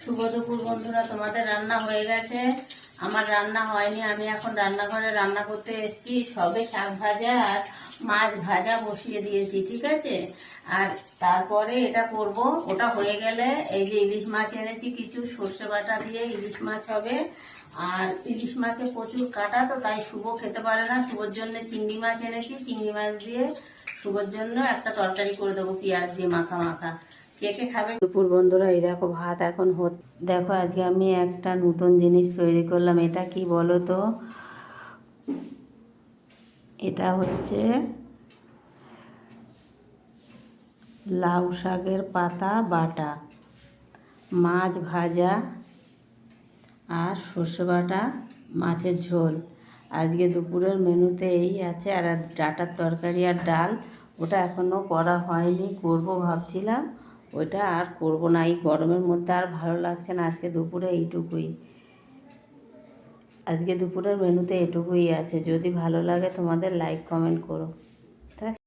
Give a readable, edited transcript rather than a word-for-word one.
শুভ দুপুর বন্ধুরা, তোমাদের রান্না হয়ে গেছে, আমার রান্না হয়নি। আমি এখন রান্নাঘরে রান্না করতে এসেছি। সবে শাক ভাজা আর মাছ ভাজা বসিয়ে দিয়েছি, ঠিক আছে। আর তারপরে এটা করব, ওটা হয়ে গেলে এই যে ইলিশ মাছ এনেছি, কিছু সর্ষে বাটা দিয়ে ইলিশ মাছ হবে। আর ইলিশ মাছে প্রচুর কাটা, তো তাই শুভ খেতে পারে না। শুভর জন্য চিংড়ি মাছ এনেছি, চিংড়ি মাছ দিয়ে শুভর জন্য একটা তরকারি করে দেবো, পেঁয়াজ দিয়ে মাখা মাখা। কে কে খাবে? দুপুর বন্ধুরা, এই দেখো ভাত এখন দেখো আজকে আমি একটা নতুন জিনিস তৈরি করলাম। এটা কি বলো তো? এটা হচ্ছে লাউ শাকের পাতা বাটা, মাছ ভাজা আর সর্ষে বাটা, মাছের ঝোল। আজকে দুপুরের মেনুতে এই আছে। আর ডাঁটার তরকারি আর ডাল, ওটা এখনও করা হয়নি, করব ভাবছিলাম। ওইটা আর করব না, এই গরমের মধ্যে আর ভালো লাগছে না। আজকে দুপুরে এইটুকুই, আজকে দুপুরের মেনুতে এটুকুই আছে। যদি ভালো লাগে তোমাদের লাইক কমেন্ট করো।